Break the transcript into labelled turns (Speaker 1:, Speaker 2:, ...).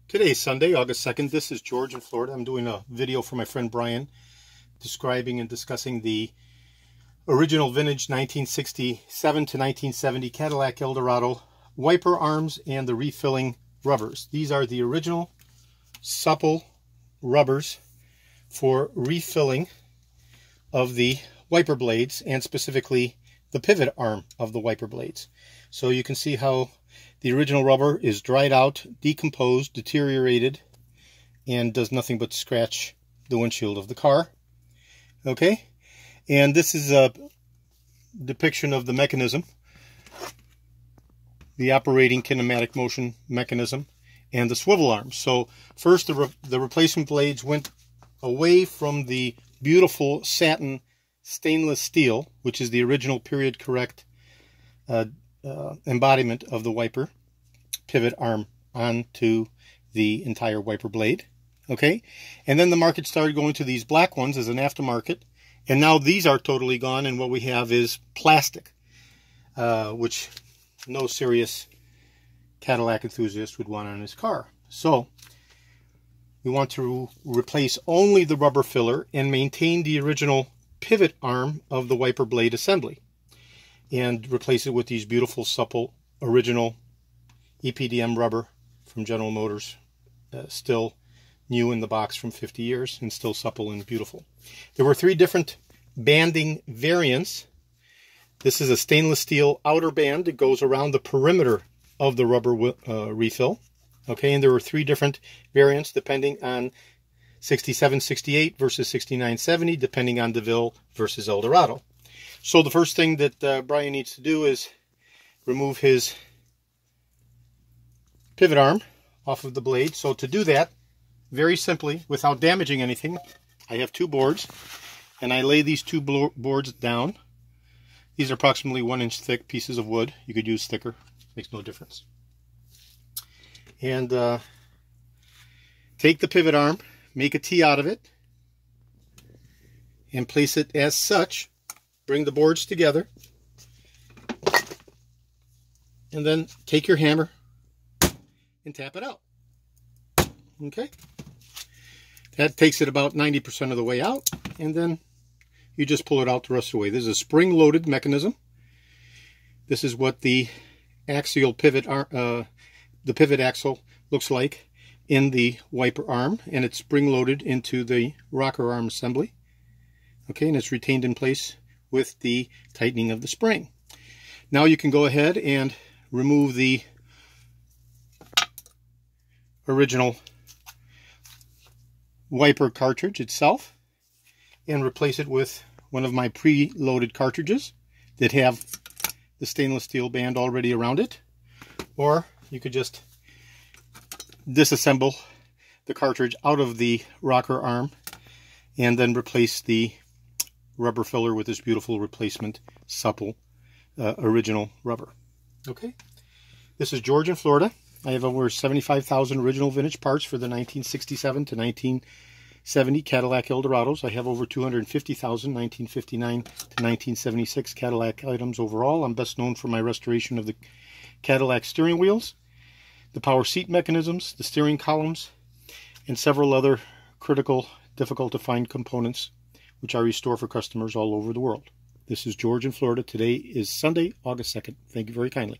Speaker 1: Today is Sunday, August 2nd. This is George in Florida. I'm doing a video for my friend Brian describing and discussing the original vintage 1967 to 1970 Cadillac Eldorado wiper arms and the refilling rubbers. These are the original supple rubbers for refilling of the wiper blades, and specifically the pivot arm of the wiper blades. So you can see how the original rubber is dried out, decomposed, deteriorated, and does nothing but scratch the windshield of the car. Okay, and this is a depiction of the mechanism, the operating kinematic motion mechanism, and the swivel arms. So first the replacement blades went away from the beautiful satin stainless steel, which is the original period correct embodiment of the wiper pivot arm, onto the entire wiper blade. Okay, and then the market started going to these black ones as an aftermarket, and now these are totally gone, and what we have is plastic, which no serious Cadillac enthusiast would want on his car. So we want to replace only the rubber filler and maintain the original pivot arm of the wiper blade assembly, and replace it with these beautiful supple original EPDM rubber from General Motors, still new in the box from 50 years and still supple and beautiful. There were 3 different banding variants. This is a stainless steel outer band that goes around the perimeter of the rubber refill. Okay, and there were 3 different variants depending on 67-68 versus 69-70, depending on DeVille versus Eldorado. So the first thing that Brian needs to do is remove his pivot arm off of the blade. So to do that, very simply, without damaging anything, I have 2 boards, and I lay these 2 boards down. These are approximately 1-inch thick pieces of wood. You could use thicker, makes no difference. And take the pivot arm, make a T out of it, and place it as such. Bring the boards together, and then take your hammer and tap it out. Okay, that takes it about 90% of the way out, and then you just pull it out the rest of the way. This is a spring-loaded mechanism. This is what the axial pivot the pivot axle looks like in the wiper arm, and it's spring-loaded into the rocker arm assembly. Okay, and it's retained in place with the tightening of the spring. Now you can go ahead and remove the original wiper cartridge itself and replace it with one of my pre-loaded cartridges that have the stainless steel band already around it. Or you could just disassemble the cartridge out of the rocker arm and then replace the rubber filler with this beautiful replacement supple original rubber. Okay, this is George in Florida. I have over 75,000 original vintage parts for the 1967 to 1970 Cadillac Eldorados. I have over 250,000 1959 to 1976 Cadillac items overall. I'm best known for my restoration of the Cadillac steering wheels, the power seat mechanisms, the steering columns, and several other critical, difficult to find components which I restore for customers all over the world. This is George in Florida. Today is Sunday, August 2nd. Thank you very kindly.